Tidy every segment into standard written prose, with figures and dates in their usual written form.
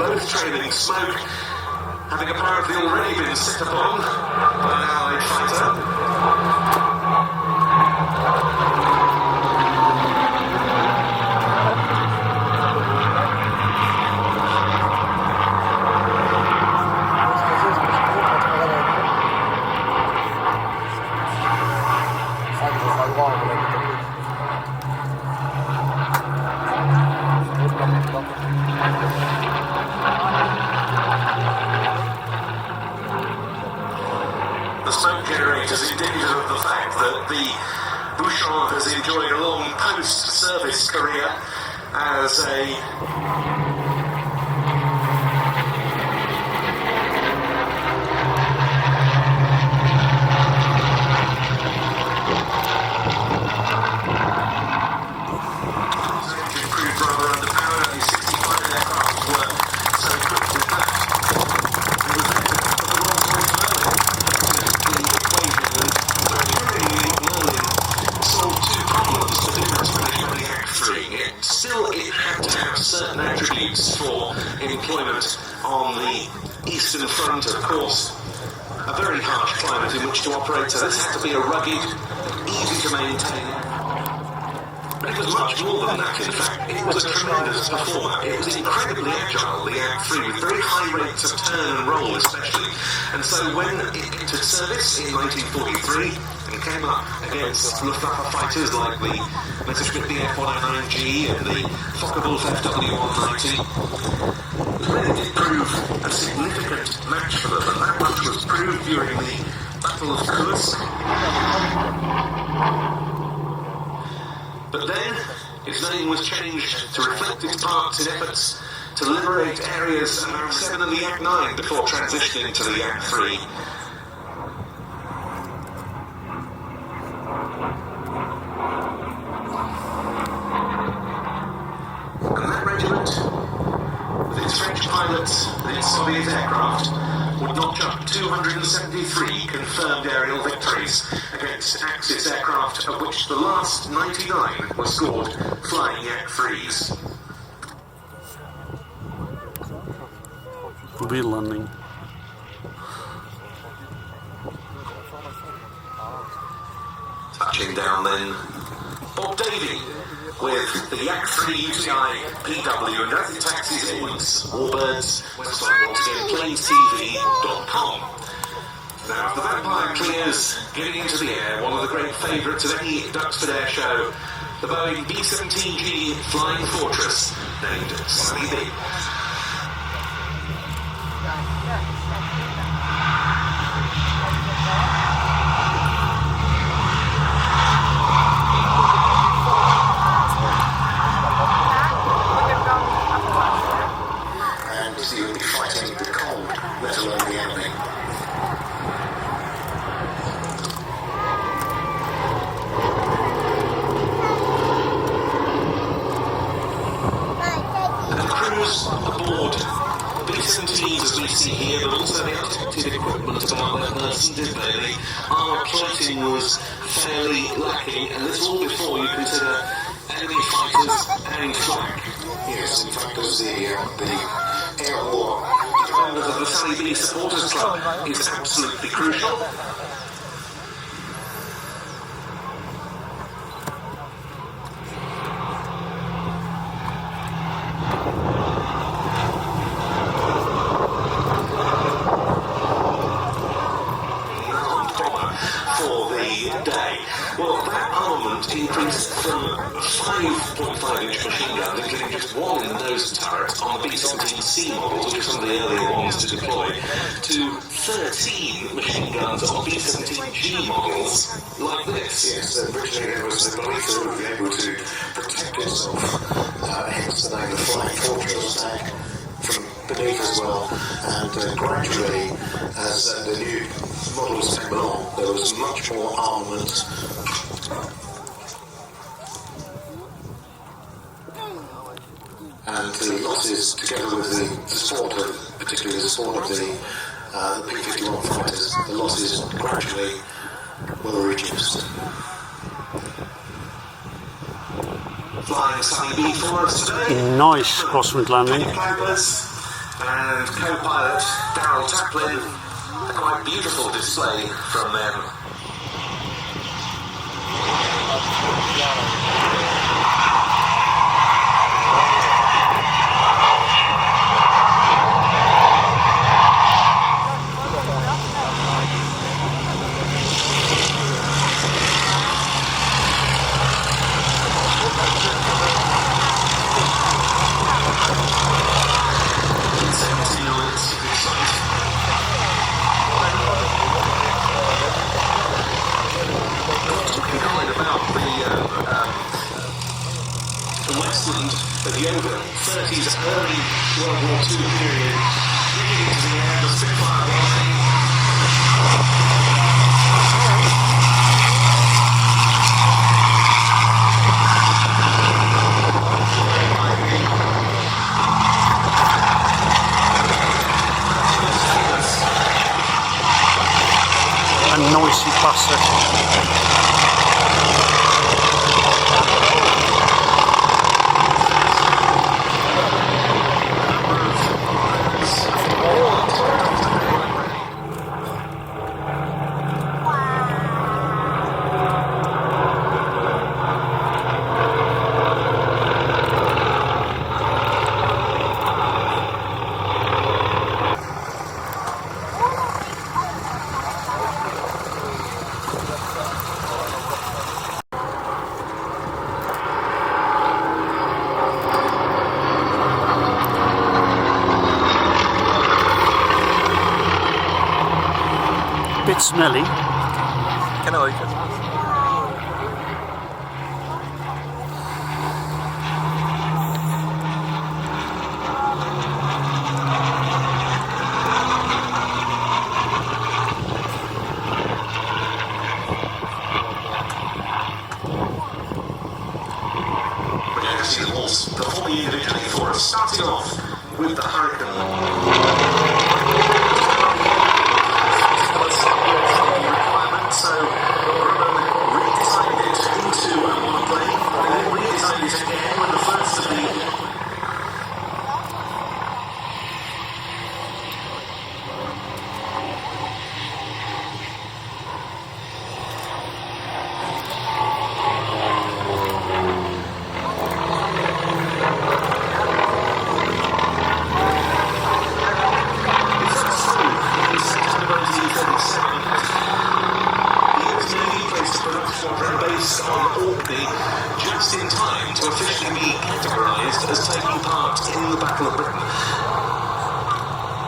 both trailing smoke, having apparently already been set upon by an Allied fighter. The smoke generator is indicative of the fact that the Bouchard has enjoyed a long post-service career as a certain attributes for employment on the Eastern Front, of course. A very harsh climate in which to operate, so this had to be a rugged, easy to maintain. But it was much more than that, in fact. It was a tremendous performer. It was incredibly agile, the Yak-3, with very high rates of turn and roll especially. And so when it entered service in 1943 and came up against Luftwaffe fighters like the Messerschmitt Bf-109G and the Focke-Wulf FW-190, it really did prove a significant match for them, and that much was proved during the Battle of Kursk. But then, his name was changed to reflect its parts in efforts to liberate areas around 7 and the Yak-9 before transitioning to the Yak-3. And that regiment, with its French pilots and its Soviet aircraft, would notch up 273 confirmed aerial victories against Axis aircraft, of which the last 99 were scored flying Yak-3s. Wheel landing. Touching down then, Bob Davey with the Yak-3 UTI PW, and as it taxis inwards, Warbirds, website once again, plainstv.com. Now, if the Vampire clears getting into the air, one of the great favourites of any Duxford Airshow, the Boeing B-17G Flying Fortress, named Sunny B. You would be fighting the cold, let alone the enemy. And the crews aboard B-17s, as we see here, but also the unprotected equipment about their person, did they? The armour plating was fairly lacking, and this all before you consider enemy fighters and flak. Yes, in fact, as the air war, members of the Sunny B Supporters Club is absolutely crucial. For the day. Well, that armament increased from 5.5-inch machine guns, including just one in the nose turret on the B-17C models, which was one of the earlier ones to deploy, to 13 machine guns on B-17G models like this. Yes, originally it was the belief that it would be able to protect itself, hence the name of the Flying Fortress attack from beneath as well, and gradually, as the new models came along, there was much more armament. And the losses, together with the support of, particularly the support of the P-51 fighters, the losses gradually were reduced. Flying Sunny B for us today. Nice crosswind landing. and co-pilot Darryl Taplin. A quite beautiful display from them. Of Yeovil, 30s, early World War II period, digging into the air, the Spitfire rising. A noisy bastard. Bit smelly. Kan ooit. Performing individually for us, starting off with the Hurricane. So redesigned it into a monoplane, and then redesigned it again when the first of the just in time to officially be categorised as taking part in the Battle of Britain.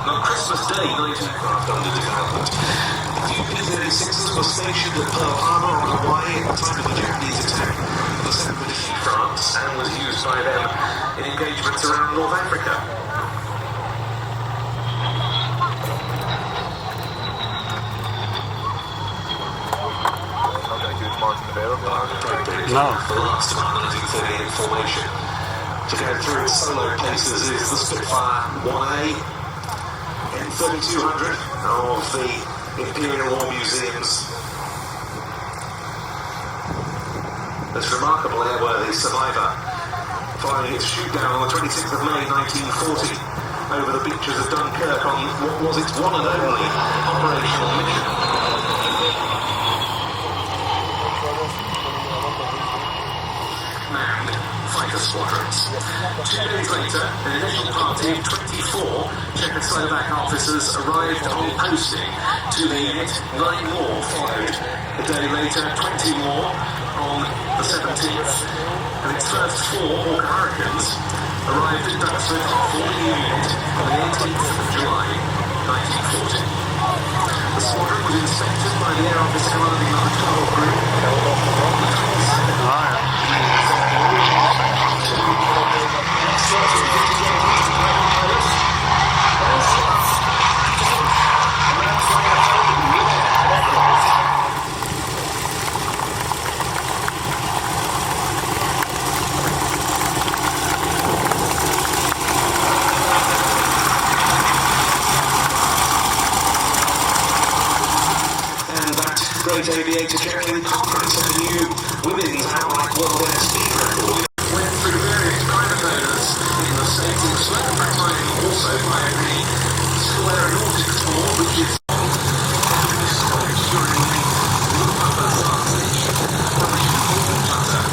On Christmas Day, 19 aircraft under development. The few P-36s were stationed at Pearl Harbor on Hawaii at the time of the Japanese attack. The 7th edition France and was used by them in engagements around North Africa. No. The last of our 1938 formation to go through its solo paces is the Spitfire 1A in 3200 of the Imperial War Museum's this remarkable airworthy survivor following its shoot down on the 26th of May 1940 over the beaches of Dunkirk on what was its one and only operational mission. Fighter squadrons. 2 days later, an initial party of 24 Czechoslovak officers arrived on posting to the unit. 9 more followed. A day later, 20 more on the 17th, and its first 4 Hawker Hurricanes arrived at Duxford, forming a unit on the 18th of July, 1940. The squadron was inspected by the Air Office commanding the Hotel Group on the 22nd. Great aviator checking conference of the new women's outright world airspeed record went through various private owners in the States, in Sweden, Britain, also by the Still Aeronautics Tour, which is stopped during the Luftwaffe station, published in Volgend under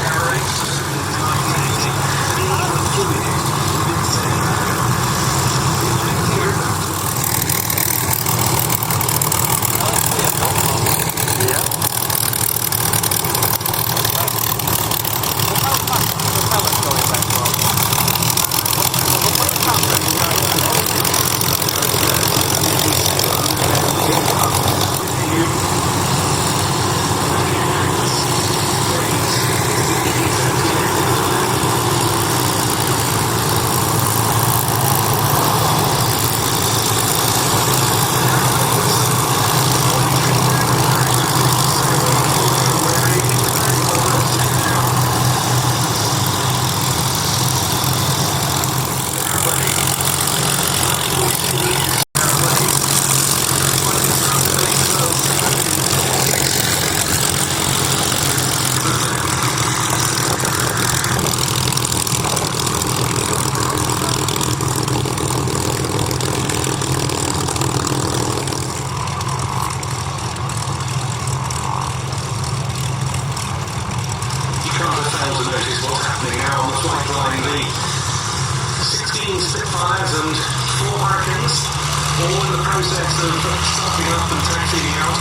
ARA since 1980, and he even included it within saying Spitfires and 4 Hurricanes, all in the process of starting up and taxiing out.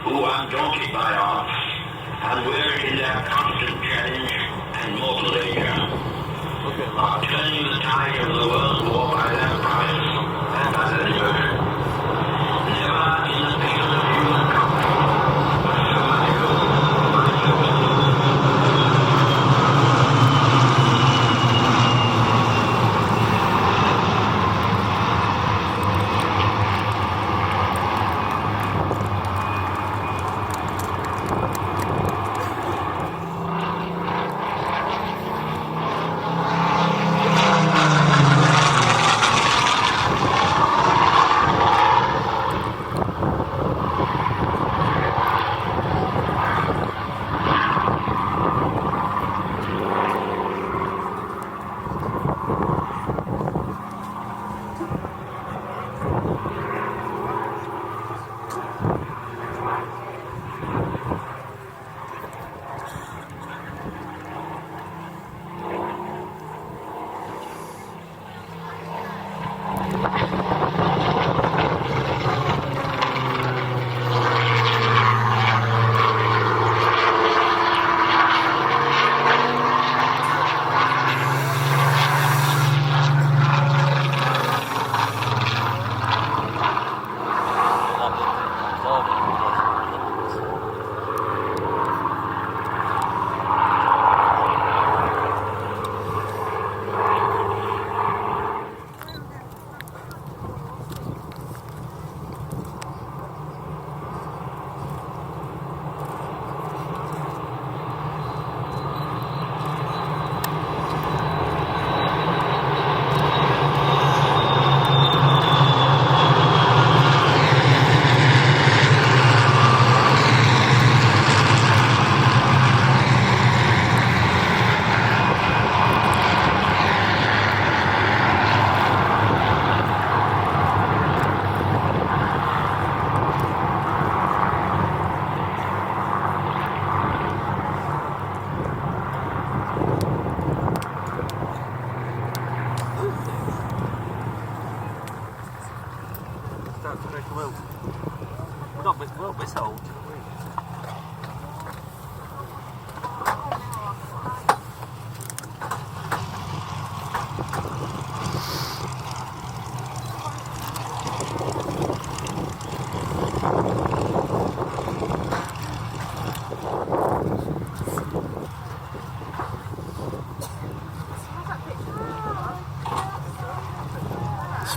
Who undaunted by odds, and weary in their constant challenge and mortal danger, are turning the tide of the world war by their prowess and by their devotion. Never in the field of human conflict was so much hope.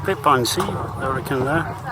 bit bouncy, I reckon there.